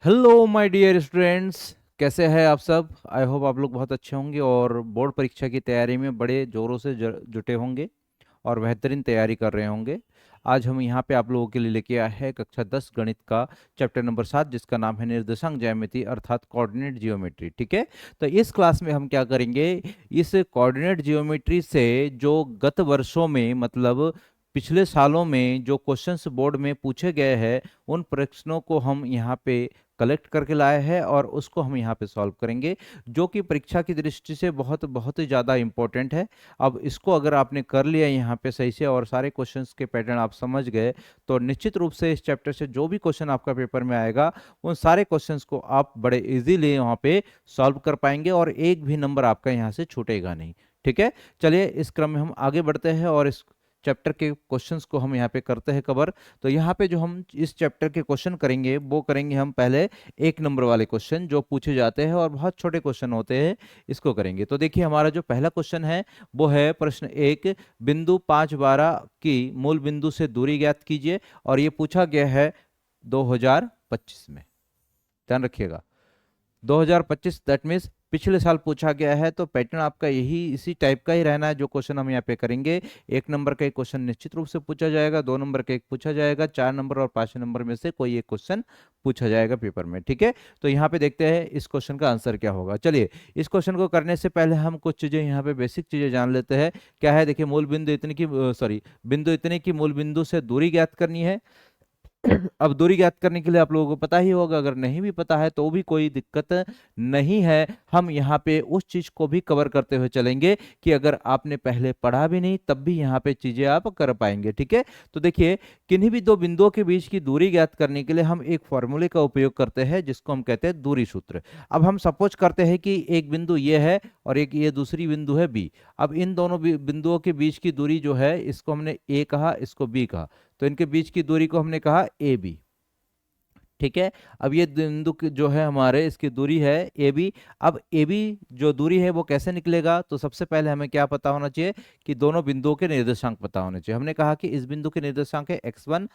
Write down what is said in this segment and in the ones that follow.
Hello my dear students, कैसे हैं आप सब। आई होप आप लोग बहुत अच्छे होंगे और बोर्ड परीक्षा की तैयारी में बड़े ज़ोरों से जुटे होंगे और बेहतरीन तैयारी कर रहे होंगे। आज हम यहाँ पे आप लोगों के लिए लेके आए हैं कक्षा 10 गणित का चैप्टर नंबर 7, जिसका नाम है निर्देशांक ज्यामिति अर्थात कोऑर्डिनेट जियोमेट्री। ठीक है, तो इस क्लास में हम क्या करेंगे, इस कोऑर्डिनेट जियोमेट्री से जो गत वर्षों में मतलब पिछले सालों में जो क्वेश्चंस बोर्ड में पूछे गए हैं, उन प्रश्नों को हम यहाँ पे कलेक्ट करके लाए हैं और उसको हम यहाँ पे सॉल्व करेंगे, जो कि परीक्षा की दृष्टि से बहुत बहुत ही ज़्यादा इम्पोर्टेंट है। अब इसको अगर आपने कर लिया यहाँ पे सही से और सारे क्वेश्चंस के पैटर्न आप समझ गए, तो निश्चित रूप से इस चैप्टर से जो भी क्वेश्चन आपका पेपर में आएगा, उन सारे क्वेश्चंस को आप बड़े इजीली वहाँ पे सॉल्व कर पाएंगे और एक भी नंबर आपका यहाँ से छूटेगा नहीं। ठीक है, चलिए इस क्रम में हम आगे बढ़ते हैं और इस चैप्टर के क्वेश्चंस को हम यहाँ पे करते हैं कवर। तो यहाँ पे जो हम इस चैप्टर के क्वेश्चन करेंगे वो करेंगे हम पहले एक नंबर वाले क्वेश्चन जो पूछे जाते हैं और बहुत छोटे क्वेश्चन होते हैं, इसको करेंगे। तो देखिए हमारा जो पहला क्वेश्चन है वो है प्रश्न एक, बिंदु 5 12 की मूल बिंदु से दूरी ज्ञात कीजिए, और ये पूछा गया है 2025 में। ध्यान रखिएगा, 2025 दैट मीन्स पिछले साल पूछा गया है, तो पैटर्न आपका यही इसी टाइप का ही रहना है जो क्वेश्चन हम यहाँ पे करेंगे। एक नंबर का एक क्वेश्चन निश्चित रूप से पूछा जाएगा, 2 नंबर का एक पूछा जाएगा, 4 नंबर और 5 नंबर में से कोई एक क्वेश्चन पूछा जाएगा पेपर में। ठीक है, तो यहाँ पे देखते हैं इस क्वेश्चन का आंसर क्या होगा। चलिए, इस क्वेश्चन को करने से पहले हम कुछ चीजें यहाँ पे बेसिक चीजें जान लेते हैं। क्या है, देखिए, मूल बिंदु इतने की सॉरी बिंदु इतने की मूल बिंदु से दूरी ज्ञात करनी है। अब दूरी ज्ञात करने के लिए आप लोगों को पता ही होगा, अगर नहीं भी पता है तो भी कोई दिक्कत नहीं है। हम यहाँ पे उस चीज को भी कवर करते हुए चलेंगे कि अगर आपने पहले पढ़ा भी नहीं तब भी यहाँ पे चीजें आप कर पाएंगे। ठीक है, तो देखिए, किन्हीं भी दो बिंदुओं के बीच की दूरी ज्ञात करने के लिए हम एक फॉर्मूले का उपयोग करते हैं जिसको हम कहते हैं दूरी सूत्र। अब हम सपोज करते हैं कि एक बिंदु ये है और एक ये दूसरी बिंदु है बी। अब इन दोनों बिंदुओं के बीच की दूरी जो है, इसको हमने ए कहा, इसको बी कहा, तो इनके बीच की दूरी को हमने कहा ए बी। ठीक है, अब ये बिंदु जो है हमारे, इसकी दूरी है ए बी। अब ए बी जो दूरी है वो कैसे निकलेगा, तो सबसे पहले हमें क्या पता होना चाहिए कि दोनों बिंदुओं के निर्देशांक पता होने चाहिए। हमने कहा कि इस बिंदु के निर्देशांक है x1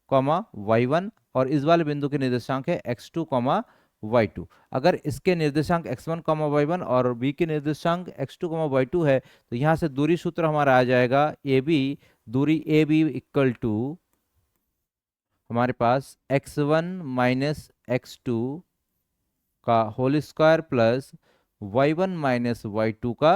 कॉमा y1 और इस वाले बिंदु के निर्देशांक है x2 कॉमा y2। अगर इसके निर्देशांक x1 कॉमा y1 और b के निर्देशांक x2 कॉमा y2 है, तो यहाँ से दूरी सूत्र हमारा आ जाएगा ए बी, दूरी ए बी इक्वल टू हमारे पास x1 माइनस x2 का whole square plus y1 minus y2 का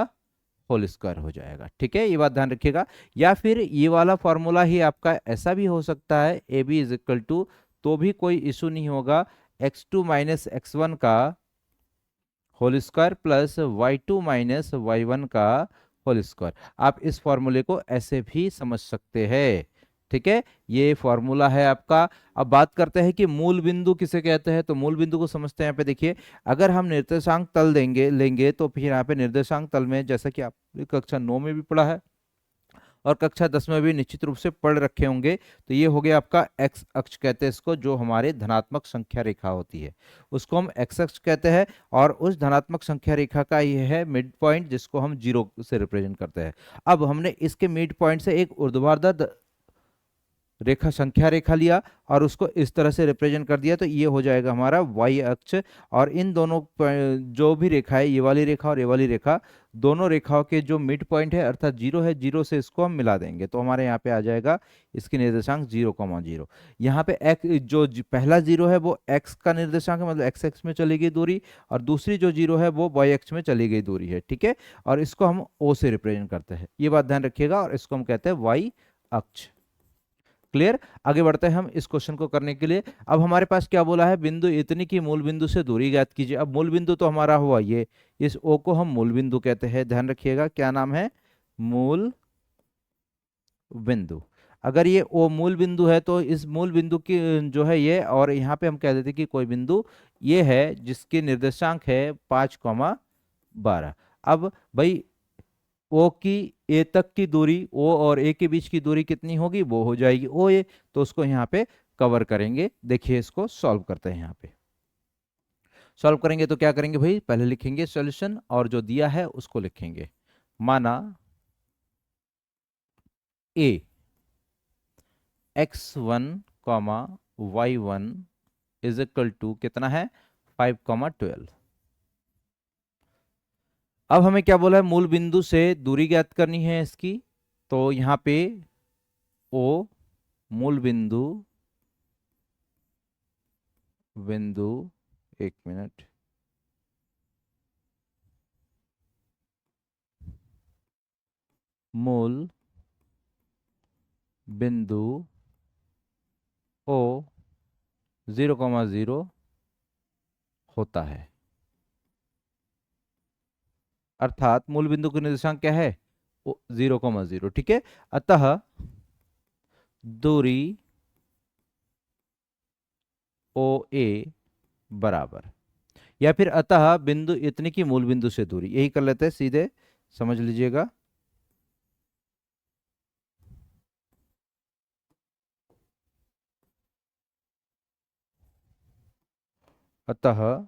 होल स्क्वायर हो जाएगा। ठीक है, ये बात ध्यान रखिएगा। या फिर ये वाला फॉर्मूला ही आपका ऐसा भी हो सकता है, A B is equal to, तो भी कोई इशू नहीं होगा, x2 माइनस x1 का whole square plus y2 minus y1 का होल स्क्वायर। आप इस फॉर्मूले को ऐसे भी समझ सकते हैं। ठीक है, ये फॉर्मूला है आपका। अब बात करते हैं कि मूल बिंदु किसे कहते हैं, तो मूल बिंदु को समझते हैं। यहाँ पे देखिए, अगर हम निर्देशांक तल लेंगे तो फिर यहाँ पे निर्देशांक तल में, जैसा कि आप कक्षा 9 में भी पढ़ा है और कक्षा 10 में भी निश्चित रूप से पढ़ रखे होंगे, तो ये हो गया आपका एक्स अक्ष कहते हैं इसको, जो हमारे धनात्मक संख्या रेखा होती है उसको हम एक्स अक्ष कहते हैं। और उस धनात्मक संख्या रेखा का ये है मिड पॉइंट, जिसको हम जीरो से रिप्रेजेंट करते हैं। अब हमने इसके मिड पॉइंट से एक ऊर्ध्वाधर रेखा संख्या रेखा लिया और उसको इस तरह से रिप्रेजेंट कर दिया, तो ये हो जाएगा हमारा वाई अक्ष। और इन दोनों जो भी रेखा है, ये वाली रेखा और ये वाली रेखा, दोनों रेखाओं के जो मिड पॉइंट है अर्थात जीरो है, जीरो से इसको हम मिला देंगे, तो हमारे यहाँ पे आ जाएगा इसकी निर्देशांक 0,0। यहाँ पे एक्स जो पहला जीरो है वो एक्स का निर्देशांक है, मतलब एक्स एक्स में चली गई दूरी, और दूसरी जो जीरो है वो वाई एक्स में चली गई दूरी है। ठीक है, और इसको हम ओ से रिप्रेजेंट करते हैं, ये बात ध्यान रखिएगा, और इसको हम कहते हैं वाई अक्ष। क्लियर, आगे बढ़ते हैं हम इस क्वेश्चन को करने के लिए। अब हमारे पास क्या बोला है, बिंदु इतनी की मूल बिंदु से दूरी ज्ञात कीजिए। अब मूल बिंदु तो हमारा हुआ ये, इस ओ को हम मूल बिंदु कहते हैं। ध्यान रखिएगा, क्या नाम है, मूल बिंदु। अगर ये ओ मूल बिंदु है तो इस मूल बिंदु की जो है ये, और यहाँ पे हम कह देते हैं कि कोई बिंदु ये है जिसके निर्देशांक है 5,12। अब भाई, ओ की ए तक की दूरी, ओ और ए के बीच की दूरी कितनी होगी, वो हो जाएगी ओ ए, तो उसको यहाँ पे कवर करेंगे। देखिए, इसको सॉल्व करते हैं। यहाँ पे सॉल्व करेंगे तो क्या करेंगे भाई, पहले लिखेंगे सॉल्यूशन और जो दिया है उसको लिखेंगे। माना A x1 comma y1 is equal to कितना है 5,12। अब हमें क्या बोला है, मूल बिंदु से दूरी ज्ञात करनी है इसकी। तो यहाँ पे ओ मूल बिंदु बिंदु 1 मिनट, मूल बिंदु ओ 0,0 होता है, अर्थात मूल बिंदु का निर्देशांक क्या है 0,0। ठीक है, अतः दूरी ओ ए बराबर, या फिर अतः बिंदु इतने की मूल बिंदु से दूरी, यही कर लेते हैं सीधे, समझ लीजिएगा। अतः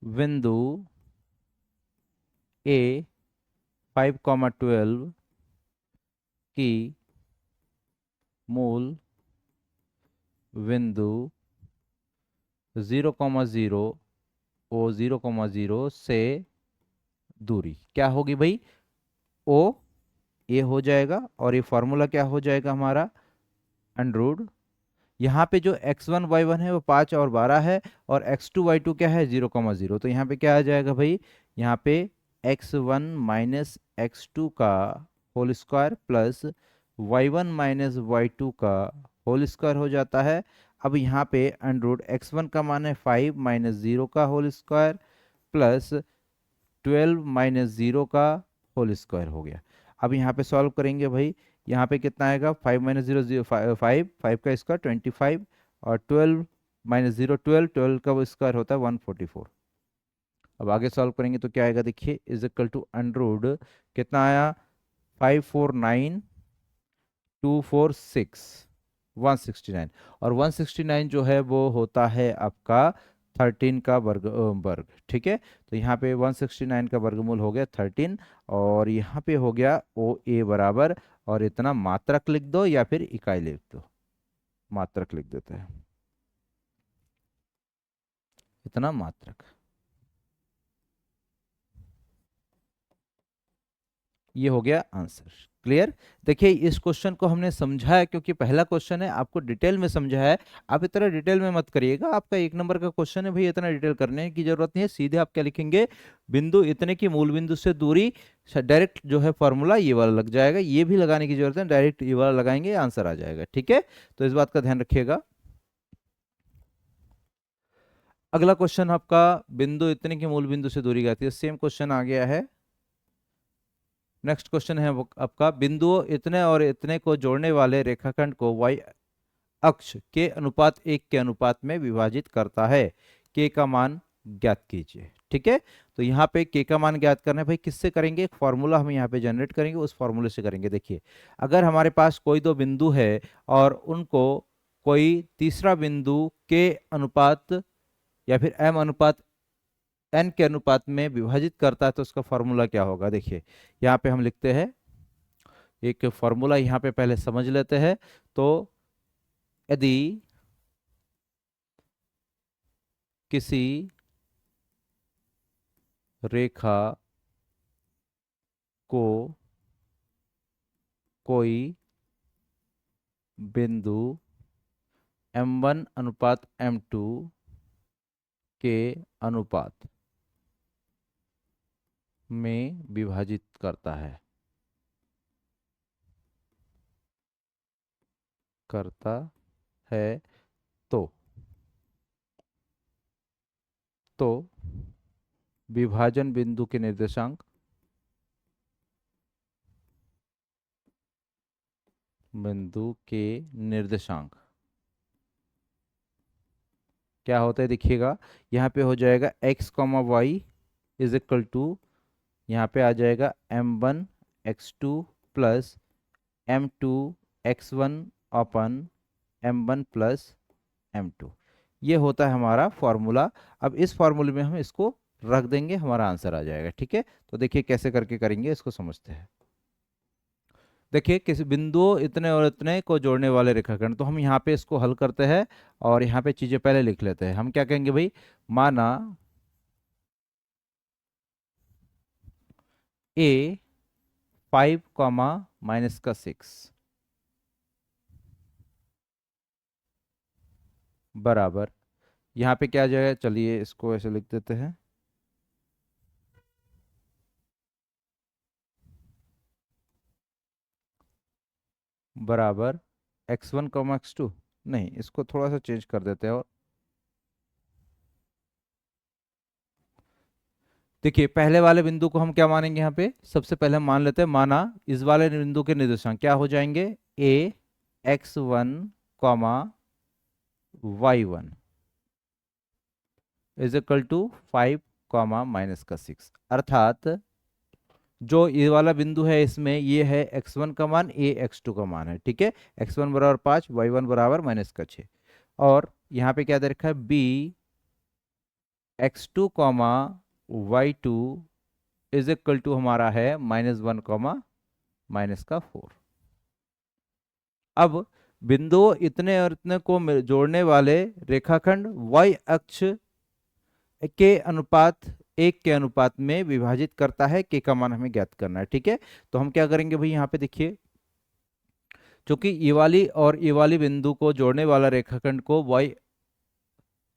बिंदु ए 5,12 की मूल बिंदु 0,0 ओ 0,0 से दूरी क्या होगी भाई, ओ ए हो जाएगा, और ये फॉर्मूला क्या हो जाएगा हमारा अंडर। यहाँ पे जो x1 y1 है वो 5 और 12 है, और x2 y2 क्या है 0,0। तो यहाँ पे क्या आ जाएगा भाई, यहाँ पे x1 माइनस x2 का whole square plus y1 - y2 का होल स्क्वायर हो जाता है। अब यहाँ पे अंडर x1 का मान है 5 - 0 का होल स्क्वायर प्लस 12 - 0 का होल स्क्वायर हो गया। अब यहाँ पे सॉल्व करेंगे भाई, यहाँ पे कितना आएगा 5 - 0 5 5 का स्क्वायर 25, और 12 - 0 12 12 का वो स्क्वायर होता है 144। अब आगे सॉल्व करेंगे तो क्या आएगा, देखिए इज इक्वल टू अंडर कितना आया 549,246 169, और 169 जो है वो होता है आपका 13 का वर्ग। ठीक है, तो यहाँ पे 169 का वर्गमूल हो गया 13, और यहाँ पे हो गया ओ ए बराबर, और इतना मात्रक लिख दो या फिर इकाई लिख दो, मात्रक लिख देते हैं, इतना मात्रक। ये हो गया आंसर। क्लियर। देखिए इस क्वेश्चन को हमने समझा है क्योंकि पहला क्वेश्चन है, आपको डिटेल में समझा है। आप इतना डिटेल में मत करिएगा, आपका 1 नंबर का क्वेश्चन है भाई, इतना डिटेल करने की जरूरत नहीं है। सीधे आप क्या लिखेंगे, बिंदु इतने की मूल बिंदु से दूरी, डायरेक्ट जो है फॉर्मूला ये वाला लग जाएगा, ये भी लगाने की जरूरत है, डायरेक्ट ये वाला लगाएंगे आंसर आ जाएगा। ठीक है, तो इस बात का ध्यान रखिएगा। अगला क्वेश्चन आपका, बिंदु इतने की मूल बिंदु से दूरी आती है, सेम क्वेश्चन आ गया है। नेक्स्ट क्वेश्चन है वो आपका, बिंदुओं इतने और इतने को जोड़ने वाले रेखाखंड को y अक्ष के अनुपात 1 के अनुपात में विभाजित करता है, k का मान ज्ञात कीजिए। ठीक है, तो यहाँ पे k का मान ज्ञात करना है भाई, किससे करेंगे, एक फॉर्मूला हम यहाँ पे जनरेट करेंगे, उस फॉर्मूले से करेंगे। देखिए अगर हमारे पास कोई दो बिंदु है और उनको कोई तीसरा बिंदु के अनुपात या फिर m अनुपात n के अनुपात में विभाजित करता है, तो उसका फॉर्मूला क्या होगा। देखिए यहाँ पे हम लिखते हैं एक फॉर्मूला, यहाँ पे पहले समझ लेते हैं। तो यदि किसी रेखा को कोई बिंदु m1 अनुपात m2 के अनुपात में विभाजित करता है तो विभाजन बिंदु के निर्देशांक क्या होता है, देखिएगा यहाँ पे हो जाएगा x, y is equal to, यहाँ पे आ जाएगा m1 x2 plus m2 x1 अपन m1 प्लस m2। ये होता है हमारा फॉर्मूला। अब इस फॉर्मूले में हम इसको रख देंगे, हमारा आंसर आ जाएगा। ठीक है, तो देखिए कैसे करके करेंगे, इसको समझते हैं। देखिए किसी बिंदु इतने और इतने को जोड़ने वाले रेखाखंड, तो हम यहाँ पे इसको हल करते हैं और यहाँ पे चीजें पहले लिख लेते हैं। हम क्या कहेंगे भाई, माना ए 5 कॉमा माइनस का 6 बराबर, यहाँ पे क्या जाएगा, चलिए इसको ऐसे लिख देते हैं, बराबर x1 कॉमा x2, नहीं इसको थोड़ा सा चेंज कर देते हैं। और देखिए पहले वाले बिंदु को हम क्या मानेंगे, यहाँ पे सबसे पहले हम मान लेते हैं, माना इस वाले बिंदु के निर्देशांक क्या हो जाएंगे, a x1 comma y1 is equal to 5 comma minus का 6, अर्थात जो ये वाला बिंदु है इसमें ये है x1 का मान, a x2 का मान है, ठीक है। x1 बराबर 5, y1 बराबर माइनस का 6, और यहाँ पे क्या दे रखा है, b x2 comma y2 is equal to हमारा है -1 कॉमा माइनस का 4। अब बिंदु इतने और इतने को जोड़ने वाले रेखाखंड y अक्ष के अनुपात 1 के अनुपात में विभाजित करता है, के का मान हमें ज्ञात करना है, ठीक है। तो हम क्या करेंगे भाई, यहाँ पे देखिए चूंकि ये वाली और ये वाली बिंदु को जोड़ने वाला रेखाखंड को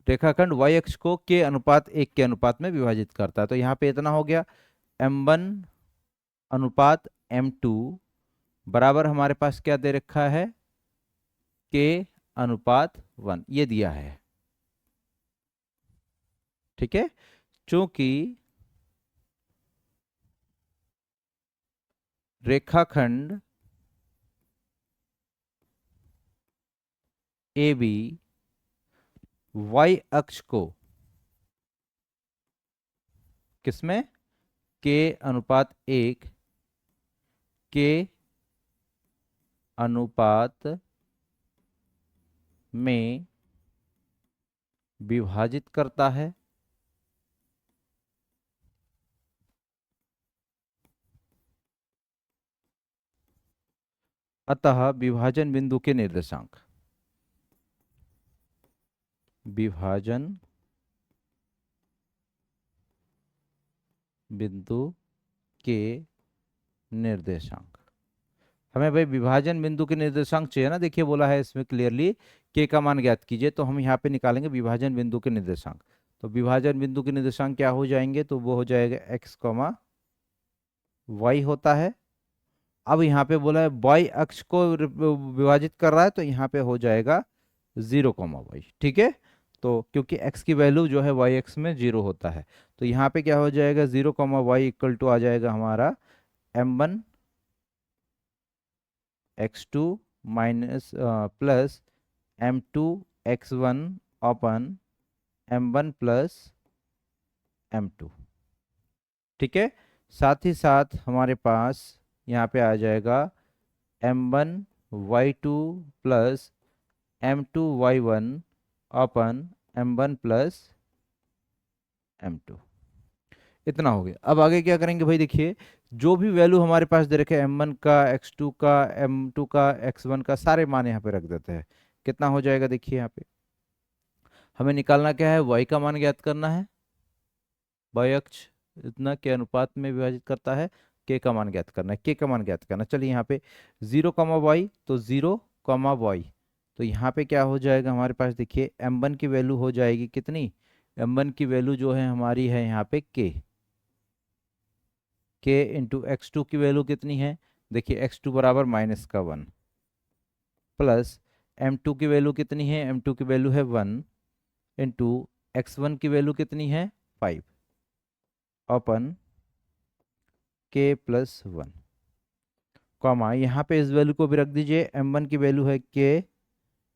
रेखाखंड y अक्ष को के अनुपात 1 के अनुपात में विभाजित करता है, तो यहाँ पे इतना हो गया m1 अनुपात m2 बराबर हमारे पास क्या दे रखा है, के अनुपात 1, ये दिया है, ठीक है। चूंकि रेखाखंड ए बी y अक्ष को किसमें, के अनुपात 1 के अनुपात में विभाजित करता है, अतः विभाजन बिंदु के निर्देशांक, विभाजन बिंदु के निर्देशांक, हमें भाई विभाजन बिंदु के निर्देशांक चाहिए ना, देखिए बोला है इसमें क्लियरली के का मान ज्ञात कीजिए, तो हम यहाँ पे निकालेंगे विभाजन बिंदु के निर्देशांक। तो विभाजन बिंदु के निर्देशांक क्या हो जाएंगे, तो वो हो जाएगा x कॉमा वाई होता है। अब यहाँ पे बोला है y अक्ष को विभाजित कर रहा है, तो यहाँ पे हो जाएगा 0,y, ठीक है। तो क्योंकि x की वैल्यू जो है y अक्ष में 0 होता है, तो यहाँ पे क्या हो जाएगा 0,y इक्वल टू आ जाएगा हमारा m1 x2 minus plus m2 x1 अपन m1 प्लस m2, ठीक है। साथ ही साथ हमारे पास यहाँ पे आ जाएगा m1 y2 plus m2 y1 अपन m1 प्लस m2, इतना हो गया। अब आगे क्या करेंगे भाई, देखिए जो भी वैल्यू हमारे पास दे रखे m1 का, x2 का, m2 का, x1 का, सारे मान यहाँ पे रख देते हैं। कितना हो जाएगा, देखिए यहाँ पे हमें निकालना क्या है, y का मान ज्ञात करना है, y अक्ष इतना के अनुपात में विभाजित करता है, k का मान ज्ञात करना है, k का मान ज्ञात करना। चलिए यहाँ पे 0,y, तो 0,y, तो यहाँ पे क्या हो जाएगा हमारे पास, देखिए m1 की वैल्यू हो जाएगी कितनी, m1 की वैल्यू जो है हमारी है यहाँ पे k इंटू x2 की वैल्यू कितनी है, देखिए x2 बराबर -1 प्लस m2 की वैल्यू कितनी है, m2 की वैल्यू है 1 इंटू x1 की वैल्यू कितनी है 5 अपन k प्लस 1, कॉमा यहाँ पे इस वैल्यू को भी रख दीजिए, m1 की वैल्यू है k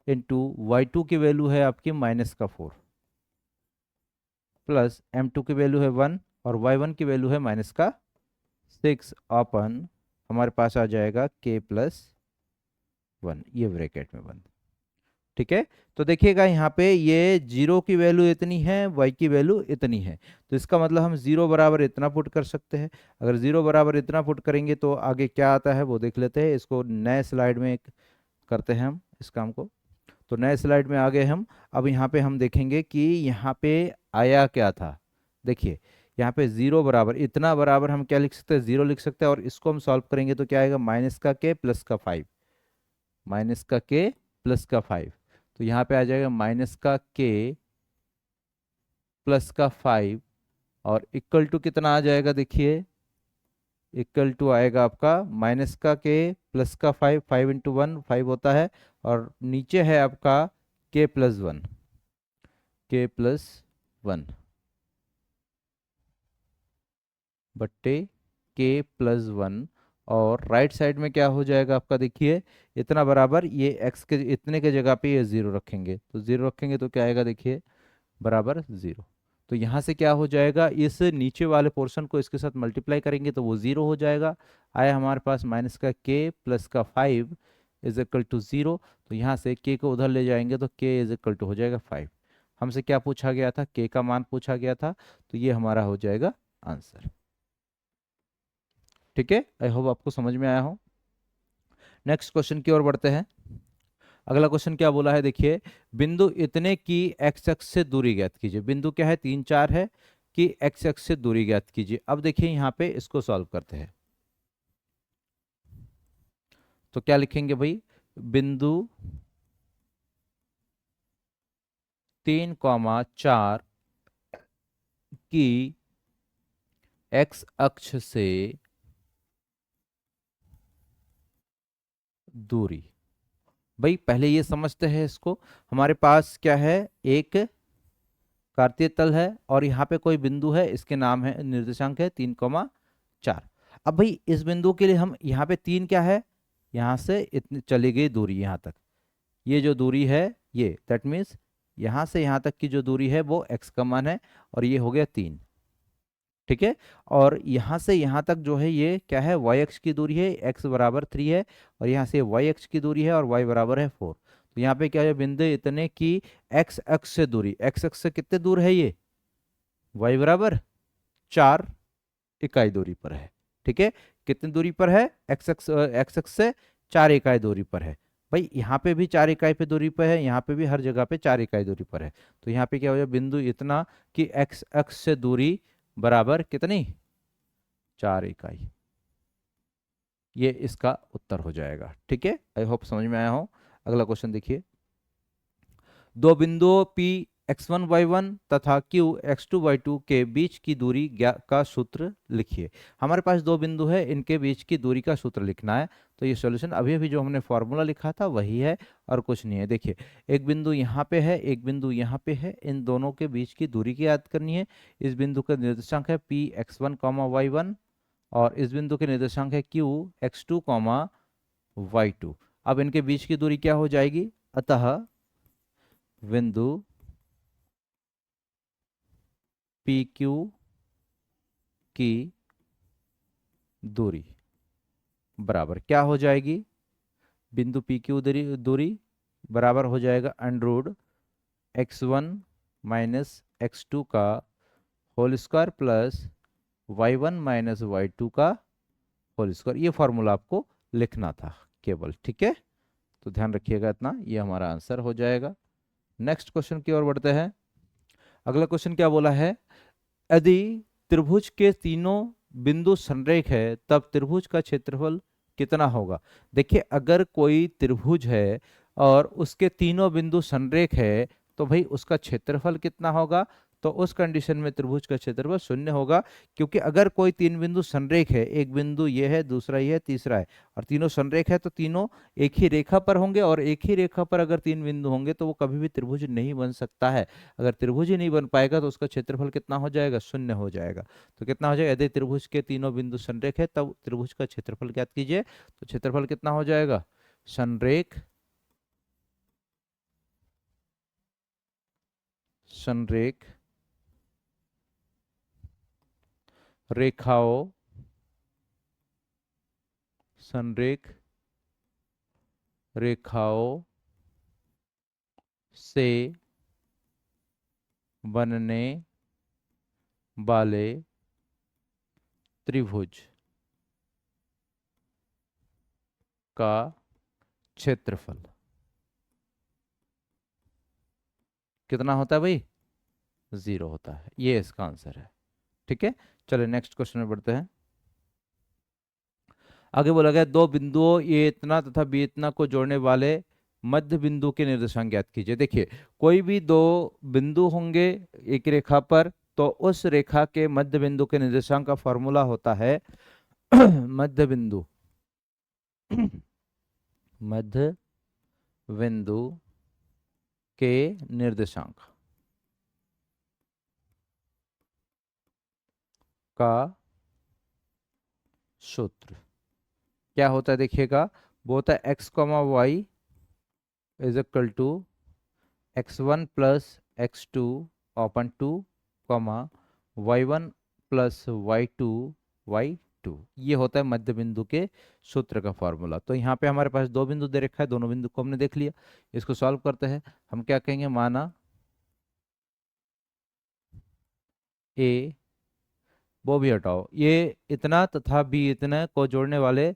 इंटू y2 की वैल्यू है आपकी -4 प्लस m2 की वैल्यू है 1 और y1 की वैल्यू है -6 अपन हमारे पास आ जाएगा k प्लस 1, ये ब्रैकेट में बंद। ठीक है। तो देखिएगा यहाँ पे ये जीरो की वैल्यू इतनी है, वाई की वैल्यू इतनी है, तो इसका मतलब हम जीरो बराबर इतना पुट कर सकते हैं। अगर जीरो बराबर इतना पुट करेंगे तो आगे क्या आता है वो देख लेते हैं। इसको नए स्लाइड में करते हैं हम इस काम को। तो नए स्लाइड में आ गए हम। अब यहाँ पे हम देखेंगे कि यहाँ पे आया क्या था। देखिए यहाँ पे जीरो बराबर इतना बराबर हम क्या लिख सकते हैं, जीरो लिख सकते हैं, और इसको हम सॉल्व करेंगे तो क्या आएगा, माइनस का के प्लस का फाइव, माइनस का के प्लस का फाइव। तो यहाँ पे आ जाएगा माइनस का के प्लस का फाइव, और इक्वल टू कितना आ जाएगा, देखिए इक्वल टू आएगा आपका माइनस का के प्लस का five, five into one five होता है, और नीचे है आपका के प्लस वन, के प्लस वन बट्टे के प्लस वन। और राइट साइड में क्या हो जाएगा आपका, देखिए इतना बराबर ये एक्स के इतने के जगह पे ये जीरो रखेंगे, तो जीरो रखेंगे तो क्या आएगा, देखिए बराबर जीरो। तो यहाँ से क्या हो जाएगा, इस नीचे वाले पोर्शन को इसके साथ मल्टीप्लाई करेंगे तो वो जीरो हो जाएगा। आया हमारे पास माइनस का के प्लस का five is equal to zero. तो यहाँ से के को उधर ले जाएंगे तो के इज इक्वल टू हो जाएगा फाइव। हमसे क्या पूछा गया था, के का मान पूछा गया था, तो ये हमारा हो जाएगा आंसर। ठीक है, आई होप आपको समझ में आया हो। नेक्स्ट क्वेश्चन की ओर बढ़ते हैं। अगला क्वेश्चन क्या बोला है, देखिए बिंदु इतने की एक्स एक्स से दूरी ज्ञात कीजिए। बिंदु क्या है, तीन चार है, कि एक्स एक्स से दूरी ज्ञात कीजिए। अब देखिए यहाँ पे इसको सॉल्व करते हैं। तो क्या लिखेंगे भाई, बिंदु तीन कॉमा चार की एक्स अक्ष से दूरी। भाई पहले ये समझते हैं इसको। हमारे पास क्या है, एक कार्तीय तल है और यहाँ पे कोई बिंदु है, इसके नाम है, निर्देशांक है 3,4। अब भाई इस बिंदु के लिए हम यहाँ पे तीन क्या है, यहाँ से इतनी चली गई दूरी यहाँ तक, ये जो दूरी है ये, दैट मीन्स यहाँ से यहाँ तक की जो दूरी है वो x का मान है, और ये हो गया तीन। ठीक है। और यहाँ से यहाँ तक जो है ये क्या है, वाई एक्स की दूरी है, x बराबर थ्री है, और यहाँ से वाई एक्स की दूरी है और y बराबर है फोर। तो यहाँ पे क्या है, बिंदु इतने की x अक्ष से दूरी, x अक्ष से कितने दूर है ये, y बराबर चार इकाई दूरी पर है। ठीक है, कितनी दूरी पर है, एक्स एक्स से चार इकाई दूरी पर है। भाई यहाँ पे भी चार इकाई पे दूरी पर है, यहाँ पे भी हर जगह पे चार इकाई दूरी पर है। तो यहाँ पे क्या हो जाए, बिंदु इतना कि एक्स अक्ष से दूरी बराबर कितनी, चार इकाई। ये इसका उत्तर हो जाएगा। ठीक है, आई होप समझ में आया हो। अगला क्वेश्चन देखिए, दो बिंदुओं P x1 y1 तथा Q x2 y2 के बीच की दूरी का सूत्र लिखिए। हमारे पास दो बिंदु है, इनके बीच की दूरी का सूत्र लिखना है। तो ये सॉल्यूशन अभी अभी जो हमने फॉर्मूला लिखा था वही है और कुछ नहीं है। देखिए एक बिंदु यहाँ पे है, एक बिंदु यहाँ पे है, इन दोनों के बीच की दूरी की याद करनी है। इस बिंदु का निर्देशांक है P x1, और इस बिंदु के निर्देशांक है Q x2, y2। अब इनके बीच की दूरी क्या हो जाएगी, अतः बिंदु पी क्यू की दूरी बराबर क्या हो जाएगी, बिंदु पी क्यू दूरी दूरी बराबर हो जाएगा अंडर x1 - x2 का whole square plus y1 - y2 का होल स्क्वायर। ये फॉर्मूला आपको लिखना था केवल। ठीक है, तो ध्यान रखिएगा इतना, ये हमारा आंसर हो जाएगा। नेक्स्ट क्वेश्चन की ओर बढ़ते हैं। अगला क्वेश्चन क्या बोला है, यदि त्रिभुज के तीनों बिंदु संरेख है तब त्रिभुज का क्षेत्रफल कितना होगा। देखिए अगर कोई त्रिभुज है और उसके तीनों बिंदु संरेख है तो भाई उसका क्षेत्रफल कितना होगा। तो उस कंडीशन में त्रिभुज का क्षेत्रफल शून्य होगा, क्योंकि अगर कोई तीन बिंदु संरेख है, एक बिंदु ये है, दूसरा ये है, तीसरा है, और तीनों संरेख है तो तीनों एक ही रेखा पर होंगे, और एक ही रेखा पर अगर तीन बिंदु होंगे तो वो कभी भी त्रिभुज नहीं बन सकता है। अगर त्रिभुज ही नहीं बन पाएगा तो उसका क्षेत्रफल कितना हो जाएगा, शून्य हो जाएगा। तो कितना हो जाएगा, यदि त्रिभुज के तीनों बिंदु संरेख है तब त्रिभुज का क्षेत्रफल ज्ञात कीजिए। तो क्षेत्रफल कितना हो जाएगा, संरेख संरेख रेखाओं संरेख रेखाओं से बनने वाले त्रिभुज का क्षेत्रफल कितना होता है भाई? 0 होता है। ये इसका आंसर है। ठीक है, चलिए नेक्स्ट क्वेश्चन में बढ़ते हैं। आगे बोला गया दो बिंदुओं ए इतना तथा बी इतना को जोड़ने वाले मध्य बिंदु के निर्देशांक ज्ञात कीजिए। देखिए, कोई भी दो बिंदु होंगे एक रेखा पर, तो उस रेखा के मध्य बिंदु के निर्देशांक का फॉर्मूला होता है मध्य बिंदु मध्य बिंदु के निर्देशांक का सूत्र क्या होता है? देखिएगा, वो होता है X comma Y is equal to x1 plus x2 open 2 comma y1 plus y2 y2। ये होता है मध्य बिंदु के सूत्र का फॉर्मूला। तो यहाँ पे हमारे पास दो बिंदु दे रखा है, दोनों बिंदु को हमने देख लिया। इसको सॉल्व करते हैं। हम क्या कहेंगे? माना ए, वो भी हटाओ, ये इतना तथा बी इतना को जोड़ने वाले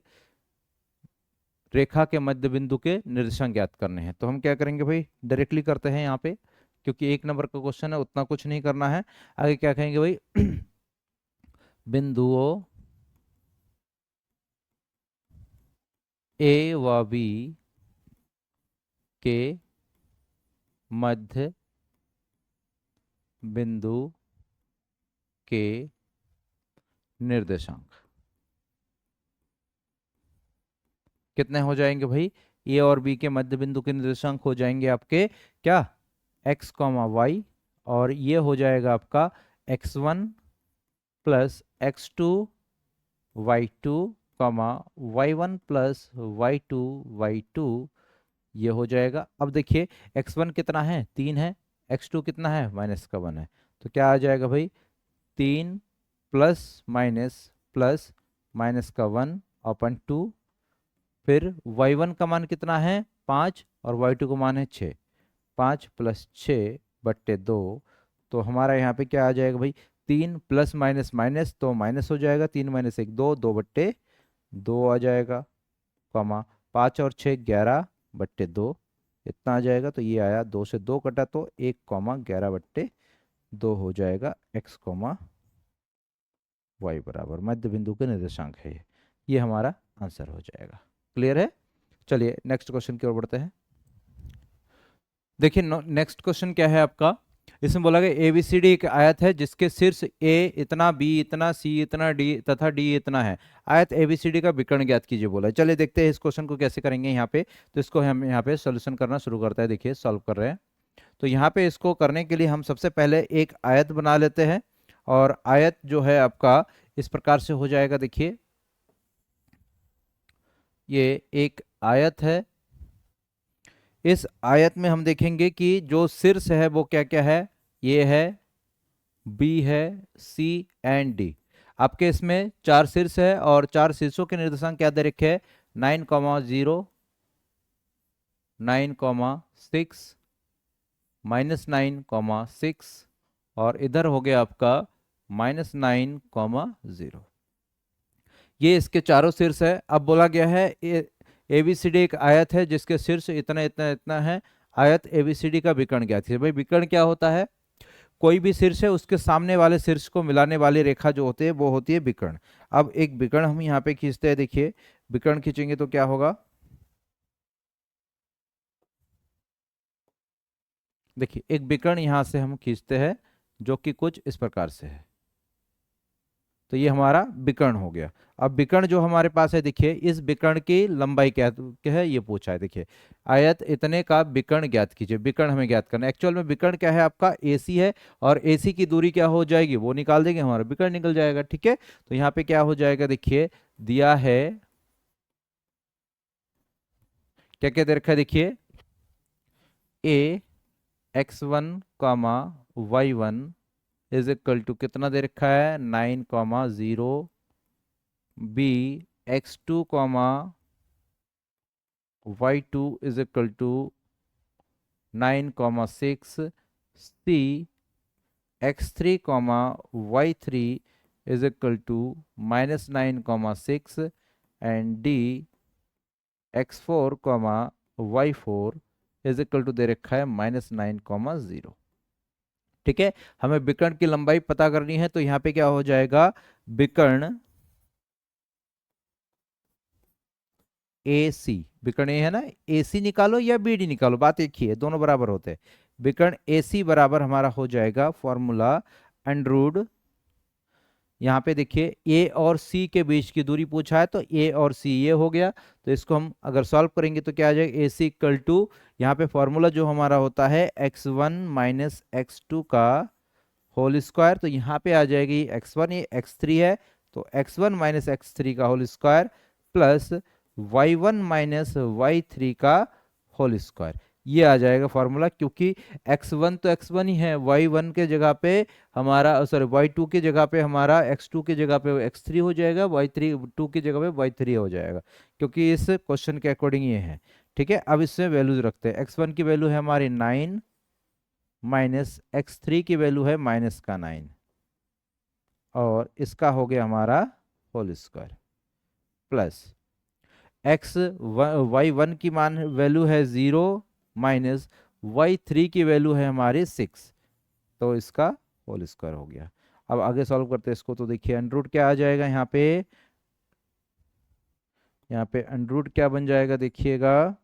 रेखा के मध्य बिंदु के निर्देशांक ज्ञात करने हैं। तो हम क्या करेंगे भाई? डायरेक्टली करते हैं यहाँ पे, क्योंकि एक नंबर का क्वेश्चन है, उतना कुछ नहीं करना है। आगे क्या कहेंगे भाई? बिंदुओं ए व बी के मध्य बिंदु के निर्देशांक कितने हो जाएंगे भाई? ए और बी के मध्य बिंदु के निर्देशांक हो जाएंगे आपके क्या? एक्स कॉमा वाई, और ये हो जाएगा आपका x1 plus x2 y2 comma y1 plus y2 y2। ये हो जाएगा। अब देखिए, x1 कितना है? 3 है। x2 कितना है? -1 है। तो क्या आ जाएगा भाई? 3 प्लस माइनस का 1 अपन 2। फिर y1 का मान कितना है? 5, और y2 का मान है 6। 5 प्लस 6 बट्टे 2। तो हमारा यहाँ पे क्या आ जाएगा भाई? 3 प्लस माइनस माइनस तो माइनस हो जाएगा, 3 माइनस 1 2, 2 बट्टे 2 आ जाएगा, कॉमा 5 और 6 11 बट्टे 2 इतना आ जाएगा। तो ये आया, 2 से 2 कटा तो 1 कॉमा 11 बट्टे 2 हो जाएगा। x कॉमा वाई बराबर मध्य बिंदु के निर्देशांक है ये हमारा आंसर हो जाएगा। क्लियर है? चलिए नेक्स्ट क्वेश्चन की ओर बढ़ते हैं। देखिए, नेक्स्ट क्वेश्चन क्या है आपका? इसमें बोला गया एबीसीडी एक आयत है जिसके शीर्ष ए इतना, बी इतना, सी इतना, डी तथा डी इतना है। आयत एबीसीडी का विकर्ण ज्ञात कीजिए बोला है। चलिए देखते हैं इस क्वेश्चन को कैसे करेंगे यहाँ पे। तो इसको हम यहाँ पे सोल्यूशन करना शुरू करते हैं। देखिए, सॉल्व कर रहे हैं। तो यहाँ पे इसको करने के लिए हम सबसे पहले एक आयत बना लेते हैं, और आयत जो है आपका इस प्रकार से हो जाएगा। देखिए, ये एक आयत है। इस आयत में हम देखेंगे कि जो शीर्ष है वो क्या क्या है? ये है, बी है, सी एंड डी। आपके इसमें 4 शीर्ष है, और 4 शीर्षों के निर्देशांक क्या दे रखे हैं? 9,0, 9,6, -9,6, और इधर हो गया आपका -9,0। ये इसके चारों शीर्ष है। अब बोला गया है एबीसीडी एक आयत है जिसके शीर्ष इतना इतना इतना है। आयत एबीसीडी का विकर्ण ज्ञात कीजिए। भाई, विकर्ण क्या होता है? कोई भी शीर्ष है उसके सामने वाले शीर्ष को मिलाने वाली रेखा जो होती है वो होती है विकर्ण। अब एक विकर्ण हम यहाँ पे खींचते हैं। देखिए, विकर्ण खींचेंगे तो क्या होगा? देखिए, एक विकर्ण यहाँ से हम खींचते हैं जो कि कुछ इस प्रकार से है। तो ये हमारा विकर्ण हो गया। अब विकर्ण जो हमारे पास है, देखिए इस विकर्ण की लंबाई क्या है ये पूछा है। देखिए, आयत इतने का विकर्ण ज्ञात कीजिए। विकर्ण हमें ज्ञात करना है। एक्चुअल में विकर्ण क्या है आपका? एसी है, और एसी की दूरी क्या हो जाएगी? वो निकाल देंगे, हमारा विकर्ण निकल जाएगा। ठीक है, तो यहाँ पे क्या हो जाएगा? देखिए, दिया है, क्या क्या दे रखा है? देखिए, A x1 comma y1 is equal to कितना दे रखा है? 9,0। B x2 comma y2 is equal to 9,6, C x3, y3 is equal to -9,6 and D x4, y4 is equal to दे रखा है -9,0। ठीक है, हमें विकर्ण की लंबाई पता करनी है, तो यहाँ पे क्या हो जाएगा, विकर्ण ए सी, विकर्ण ए है ना, ए सी निकालो या बी डी निकालो, बात एक ही है, दोनों बराबर होते हैं। विकर्ण ए सी बराबर हमारा हो जाएगा फॉर्मूला अंडरूट, यहाँ पे देखिए ए और सी के बीच की दूरी पूछा है, तो ए और सी ये हो गया, तो इसको हम अगर सॉल्व करेंगे तो क्या आ जाएगा, ए सी इक्वल टू, यहाँ पे फॉर्मूला जो हमारा होता है x1 माइनस x2 का होल स्क्वायर, तो यहाँ पे आ जाएगी x1, ये x3 है, तो x1 माइनस x3 का whole square plus y1 minus y3 का होल स्क्वायर, ये आ जाएगा फॉर्मूला, क्योंकि x1 तो x1 ही है, y1 के जगह पे हमारा, सॉरी y2 की जगह पे हमारा, x2 की जगह पे x3 हो जाएगा, y2 की जगह पे y3 हो जाएगा, क्योंकि इस क्वेश्चन के अकॉर्डिंग ये है। ठीक है, अब इसमें वैल्यूज रखते हैं, x1 की वैल्यू है हमारी 9 माइनस x3 की वैल्यू है -9 और इसका हो गया हमारा होल स्क्वायर प्लस y1 की मान वैल्यू है 0 माइनस y3 की वैल्यू है हमारी 6, तो इसका होल स्क्वायर हो गया। अब आगे सॉल्व करते हैं इसको, तो देखिए अंडरूट क्या आ जाएगा यहाँ पे, अंडरूट क्या बन जाएगा देखिएगा,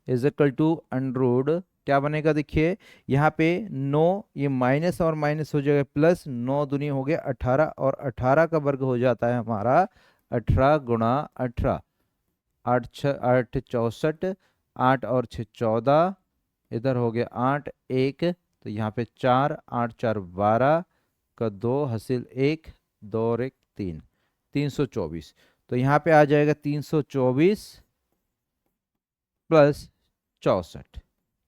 इज इक्वल टू अंडरूट क्या बनेगा, देखिए यहाँ पे 9, ये माइनस और माइनस हो जाएगा प्लस, 9 दूनी हो गया 18 और 18 का वर्ग हो जाता है हमारा 18 गुणा 18, 8 64, 8 और 6 14, इधर हो गया 8 1, तो यहाँ पे 4, 8 4 12 का 2 हासिल 1, 2 और 1 3, 324, तो यहाँ पे आ जाएगा 324 प्लस 64,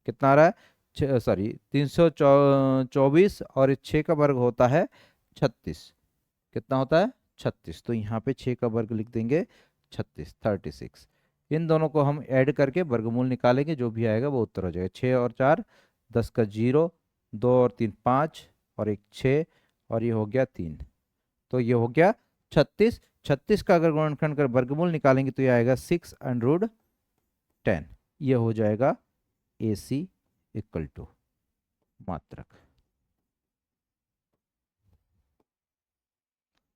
कितना आ रहा है, सॉरी 324 और 6 का वर्ग होता है 36, कितना होता है 36, तो यहाँ पे 6 का वर्ग लिख देंगे 36, 36, इन दोनों को हम ऐड करके वर्गमूल निकालेंगे, जो भी आएगा वो उत्तर हो जाएगा, 6 और 4 10 का 0, 2 और 3 5 और 1 6 और ये हो गया 3, तो ये हो गया 36, 36 का अगर गुणनखंड कर वर्गमूल निकालेंगे तो ये आएगा 6√10, ये हो जाएगा ए सी इक्वल टू मात्रक।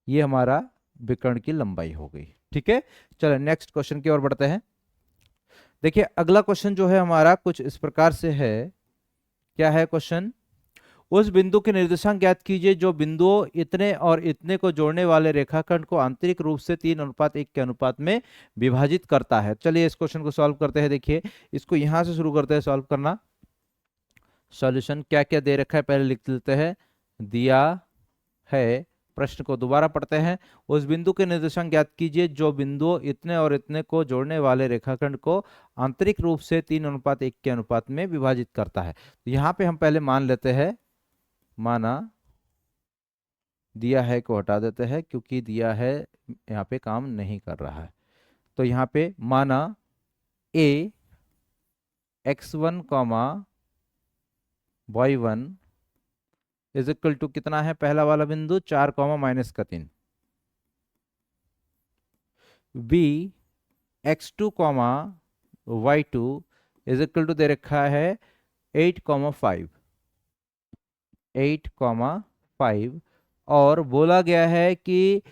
ये हमारा विकर्ण की लंबाई हो गई। ठीक है, चलो नेक्स्ट क्वेश्चन की ओर बढ़ते हैं। देखिए अगला क्वेश्चन जो है हमारा कुछ इस प्रकार से है, क्या है क्वेश्चन, उस बिंदु के निर्देशांक ज्ञात कीजिए जो बिंदुओं इतने और इतने को जोड़ने वाले रेखाखंड को आंतरिक रूप से 3:1 के अनुपात में विभाजित करता है। चलिए इस क्वेश्चन को सॉल्व करते हैं। देखिए इसको यहां से शुरू करते हैं सॉल्व करना। सॉल्यूशन क्या क्या दे रखा है पहले लिख लेते हैं, दिया है, प्रश्न को दोबारा पढ़ते हैं, उस बिंदु के निर्देशांक ज्ञात कीजिए जो बिंदुओं इतने और इतने को जोड़ने वाले रेखाखंड को आंतरिक रूप से 3:1 के अनुपात में विभाजित करता है। तो यहाँ पे हम पहले मान लेते हैं, माना दिया है को हटा देते हैं क्योंकि दिया है यहाँ पे काम नहीं कर रहा है, तो यहाँ पे माना a x1 comma y1 is equal to कितना है, पहला वाला बिंदु 4 comma -3, b x2 comma y2 is equal to दे रखा है 8,5, 8,5 और बोला गया है कि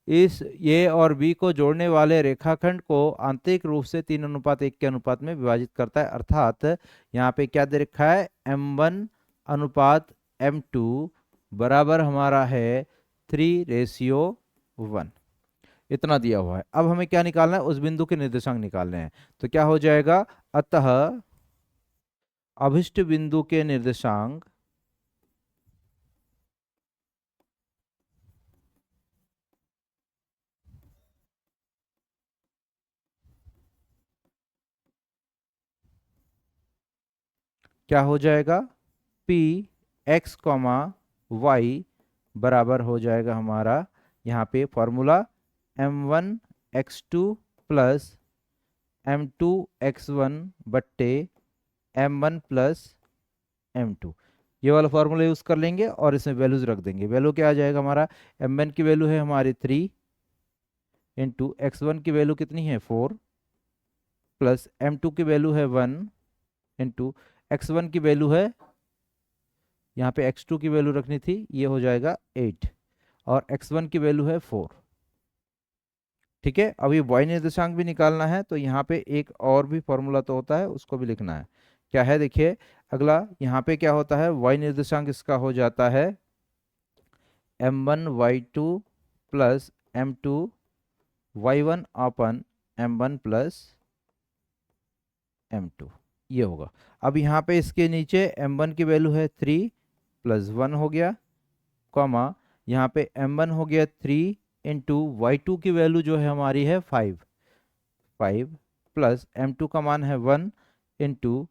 इस ए और बी को जोड़ने वाले रेखाखंड को आंतरिक रूप से 3:1 के अनुपात में विभाजित करता है, अर्थात यहाँ पे क्या दे रखा है, m1 अनुपात m2 बराबर हमारा है 3:1, इतना दिया हुआ है। अब हमें क्या निकालना है, उस बिंदु के निर्देशांक निकालने हैं, तो क्या हो जाएगा, अतः अभिष्ट बिंदु के निर्देशांक क्या हो जाएगा, पी एक्स कॉमा वाई बराबर हो जाएगा हमारा यहाँ पे formula m1 x2 plus m2 x1 बट्टे m1 प्लस m2, ये वाला फॉर्मूला यूज़ कर लेंगे और इसमें वैल्यूज रख देंगे। वैल्यू क्या आ जाएगा हमारा, m1 की वैल्यू है हमारी 3 इंटू x1 की वैल्यू कितनी है 4 प्लस m2 की वैल्यू है 1 इंटू x1 की वैल्यू है, यहाँ पे x2 की वैल्यू रखनी थी, ये हो जाएगा 8 और x1 की वैल्यू है 4। ठीक है, अब ये y निर्देशांक भी निकालना है, तो यहाँ पे एक और भी फॉर्मूला तो होता है, उसको भी लिखना है। क्या है देखिए, अगला यहाँ पे क्या होता है, y निर्देशांक इसका हो जाता है m1 y2 plus m2 y1 अपन m1 प्लस m2, ये होगा। अब यहाँ पे इसके नीचे m1 की वैल्यू है 3 प्लस 1 हो गया, कॉमा यहाँ पे m1 हो गया 3 इंटू y2 की वैल्यू जो है हमारी है 5 प्लस m2 का मान है 1 इंटू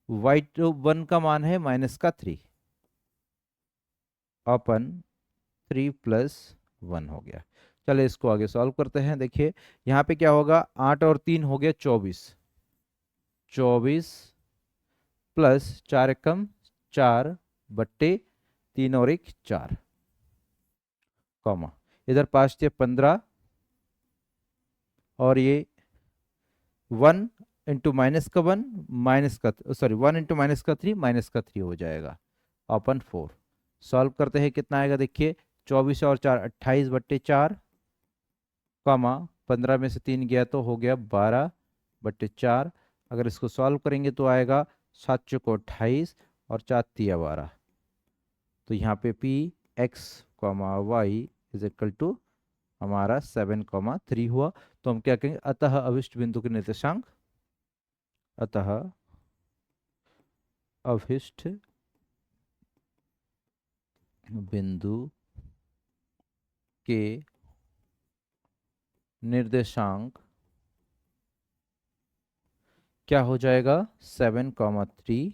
y2 1 का मान है -3 अपन 3 प्लस 1 हो गया। चलिए इसको आगे सॉल्व करते हैं। देखिए यहाँ पे क्या होगा, 8 और 3 हो गया 24 प्लस 4 एकम 4 बट्टे 3 और 1 4, कॉमा इधर 5 थे 15 और ये 1 इंटू माइनस का 1 माइनस का सॉरी 1 इंटू माइनस का 3 हो जाएगा अपन 4। सॉल्व करते हैं, कितना आएगा देखिए, 24 और 4 28 बट्टे 4, कॉमा 15 में से 3 गया तो हो गया 12 बट्टे 4। अगर इसको सॉल्व करेंगे तो आएगा 7 चौको 28 और 4 तिया 12, तो यहाँ पे P X comma Y is equal to हमारा 7,3 हुआ। तो हम क्या कहेंगे, अतः अभिष्ट बिंदु के निर्देशांक, अतः अभिष्ट बिंदु के निर्देशांक क्या हो जाएगा 7,3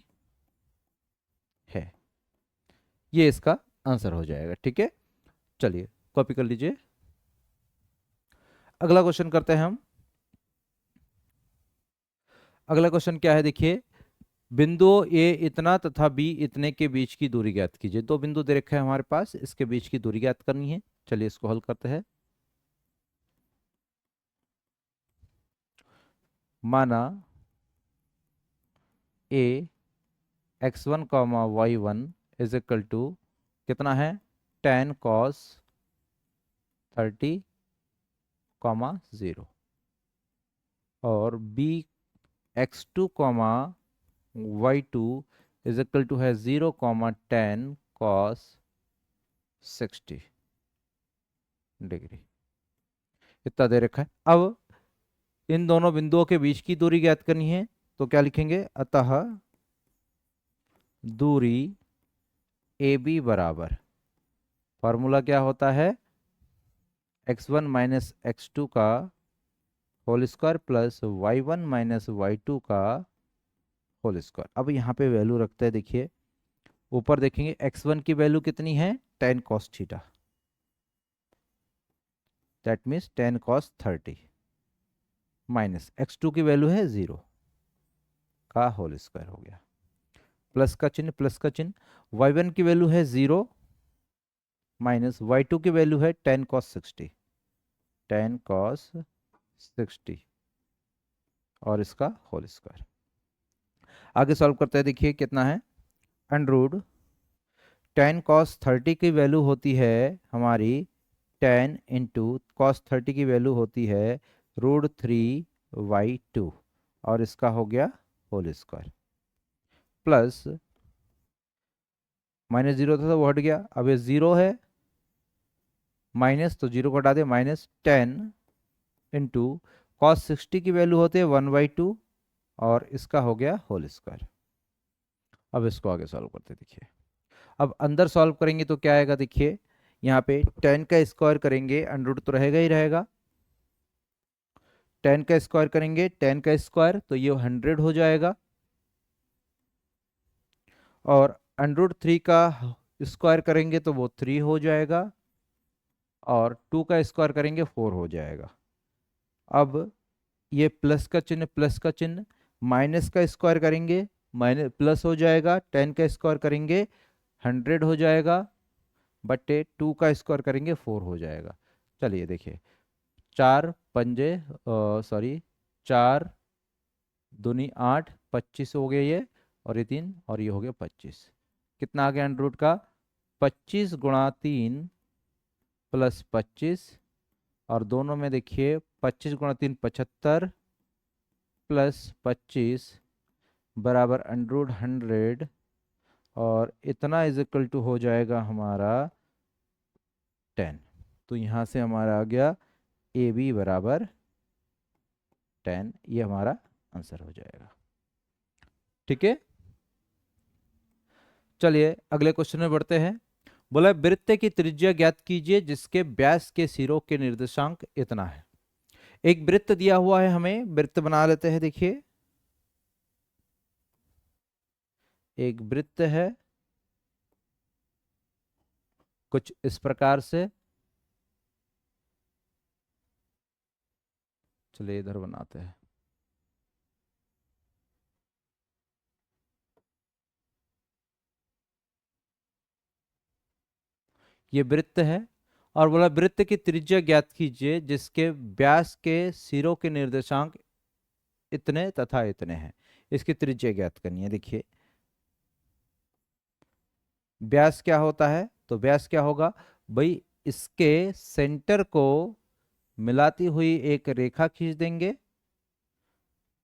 है, ये इसका आंसर हो जाएगा। ठीक है, चलिए कॉपी कर लीजिए। अगला क्वेश्चन करते हैं हम। अगला क्वेश्चन क्या है देखिए, बिंदुओं ए इतना तथा बी इतने के बीच की दूरी ज्ञात कीजिए। दो बिंदु दे रखे हैं हमारे पास, इसके बीच की दूरी ज्ञात करनी है। चलिए इसको हल करते हैं। माना A x1 comma y1 is equal to कितना है, tan cos 30 कॉमा 0 और b x2 comma y2 is equal to है 0 कॉमा tan cos 60 डिग्री, इतना दे रखा है। अब इन दोनों बिंदुओं के बीच की दूरी ज्ञात करनी है, तो क्या लिखेंगे, अतः दूरी ए बी बराबर, फॉर्मूला क्या होता है, x1 माइनस x2 का whole square plus y1 minus y2 का होल स्क्वायर। अब यहाँ पे वैल्यू रखते हैं, देखिए ऊपर देखेंगे x1 की वैल्यू कितनी है, tan cos theta, that means tan cos 30 minus x2 की वैल्यू है 0 का होल स्क्वायर हो गया, प्लस का चिन्ह, y1 की वैल्यू है 0 माइनस y2 की वैल्यू है tan cos 60 और इसका होल स्क्वायर। आगे सॉल्व करते हैं, देखिए कितना है, अंडर tan cos 30 की वैल्यू होती है हमारी 10 इंटू कॉस 30 की वैल्यू होती है √3/2 और इसका हो गया होल स्क्वायर, प्लस माइनस 0 था तो वो हट गया, अब ये 0 है माइनस, तो 0 को हटा दे, -10 इंटू कॉस 60 की वैल्यू होती है 1/2 और इसका हो गया होल स्क्वायर। अब इसको आगे सॉल्व करते देखिए। अब अंदर सॉल्व करेंगे तो क्या आएगा, देखिए यहाँ पे 10 का स्क्वायर करेंगे, अंडर तो रहेगा ही रहेगा, 10 का स्क्वायर करेंगे 10 का स्क्वायर तो ये 100 हो जाएगा, और √3 का स्क्वायर करेंगे तो वो 3 हो जाएगा, और 2 का स्क्वायर करेंगे 4 हो जाएगा। अब ये प्लस का चिन्ह माइनस का स्क्वायर करेंगे माइनस प्लस हो जाएगा, 10 का स्क्वायर करेंगे 100 हो जाएगा, बटे 2 का स्क्वायर करेंगे 4 हो जाएगा। चलिए देखिए, चार पंजे सॉरी, चार दूनी 8, 25 हो गया ये, और ये 3 और ये हो गया 25। कितना आ गया अंडर रूट का? 25 × 3 + 25, और दोनों में देखिए 25 × 3 75, +25 बराबर अंडर रूट 100, और इतना इज इक्वल टू हो जाएगा हमारा 10। तो यहाँ से हमारा आ गया ए बी बराबर 10, ये हमारा आंसर हो जाएगा। ठीक है, चलिए अगले क्वेश्चन में बढ़ते हैं। बोला वृत्त की त्रिज्या ज्ञात कीजिए जिसके व्यास के सिरों के निर्देशांक इतना है। एक वृत्त दिया हुआ है, हमें वृत्त बना लेते हैं। देखिए, एक वृत्त है कुछ इस प्रकार से। चलिए इधर बनाते हैं। ये वृत्त है, और बोला वृत्त की त्रिज्या ज्ञात कीजिए जिसके व्यास के सिरों के निर्देशांक इतने तथा इतने हैं। इसकी त्रिज्या ज्ञात करनी है। देखिए, व्यास क्या होता है? तो व्यास क्या होगा भाई, इसके सेंटर को मिलाती हुई एक रेखा खींच देंगे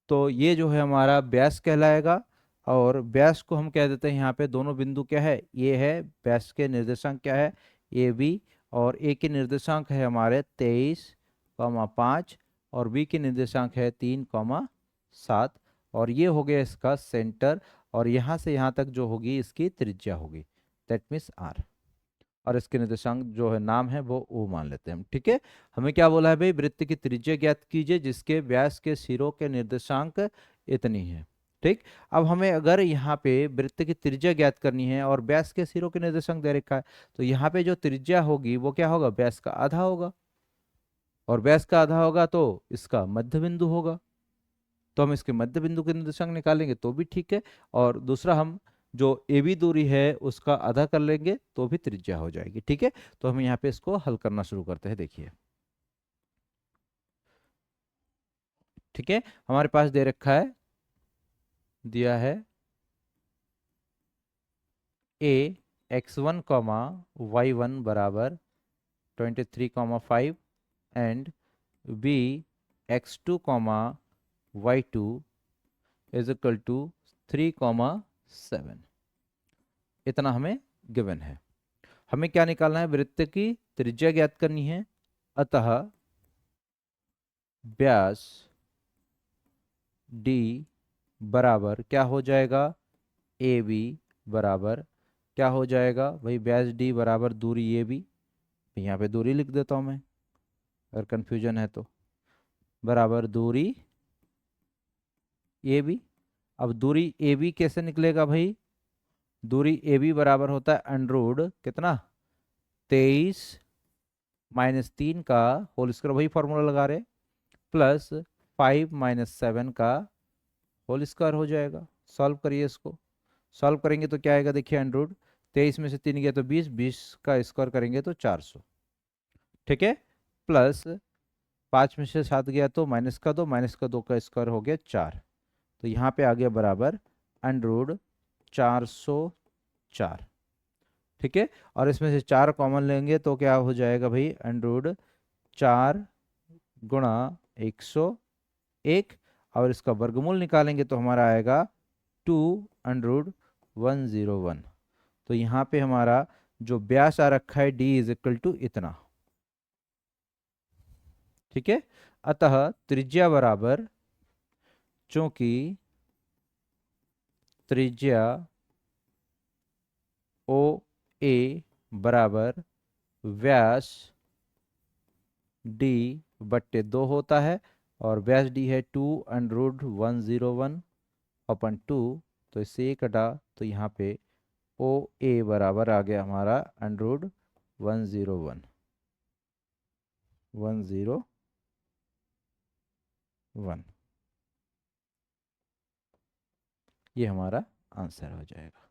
तो ये जो है हमारा व्यास कहलाएगा। और व्यास को हम कह देते हैं, यहाँ पे दोनों बिंदु क्या है, ये है व्यास के निर्देशांक क्या है, ए बी, और ए के निर्देशांक है हमारे 23,5, और बी के निर्देशांक है 3,7, और ये हो गया इसका सेंटर, और यहाँ से यहाँ तक जो होगी इसकी त्रिज्या होगी, दैट मीन्स आर। और इसके निर्देशांक जो है नाम है वो ओ मान लेते हैं हम। ठीक है, हमें क्या बोला है भाई, वृत्त की त्रिज्या ज्ञात कीजिए जिसके व्यास के सिरों के निर्देशांक इतनी है। ठीक, अब हमें अगर यहाँ पे वृत्त की त्रिज्या ज्ञात करनी है और व्यास के सिरों के निर्देशांक दे रखा है, तो यहाँ पे जो त्रिज्या होगी वो क्या होगा, व्यास का आधा होगा, और व्यास का आधा होगा तो इसका मध्य बिंदु होगा। तो हम इसके मध्य बिंदु के निर्देशांक निकालेंगे तो भी ठीक है, और दूसरा हम जो ए बी दूरी है उसका आधा कर लेंगे तो भी त्रिज्या हो जाएगी। ठीक है, तो हम यहाँ पे इसको हल करना शुरू करते हैं। देखिए, ठीक है, हमारे पास दे रखा है, दिया है ए x1 y1 बराबर 23,5 and B x2 y2 is equal to 3,7। इतना हमें गिवन है। हमें क्या निकालना है, वृत्त की त्रिज्या ज्ञात करनी है। अतः व्यास डी बराबर क्या हो जाएगा, ए बी बराबर क्या हो जाएगा भाई, व्यास डी बराबर दूरी ए बी, यहाँ पे दूरी लिख देता हूँ मैं अगर कंफ्यूजन है तो, बराबर दूरी ए बी। अब दूरी ए बी कैसे निकलेगा भाई, दूरी ए बी बराबर होता है अंडर रूट कितना, 23 - 3 का होल स्क्वायर, वही फॉर्मूला लगा रहे, प्लस 5 - 7 का होल स्क्वायर हो जाएगा। सॉल्व करिए इसको, सॉल्व करेंगे तो क्या आएगा, देखिए अंडर रूट 23 में से 3 गया तो 20, 20 का स्क्वायर करेंगे तो 400। ठीक है, प्लस 5 में से 7 गया तो -का 2, -का 2 का स्क्वायर हो गया 4। तो यहाँ पे आ गया बराबर अंडर रूट 404। ठीक है, और इसमें से 4 कॉमन लेंगे तो क्या हो जाएगा भाई, अंडर रूट 4 × 101, और इसका वर्गमूल निकालेंगे तो हमारा आएगा 2√101। तो यहाँ पे हमारा जो व्यास आ रखा है d इज इक्वल टू इतना। ठीक है, अतः त्रिज्या बराबर, चूंकि त्रिज्या ओ ए बराबर व्यास d/2 होता है, और व्यास d है 2√101/2, तो इससे ये कटा, तो यहाँ पे ओ ए बराबर आ गया हमारा √101। ये हमारा आंसर हो जाएगा।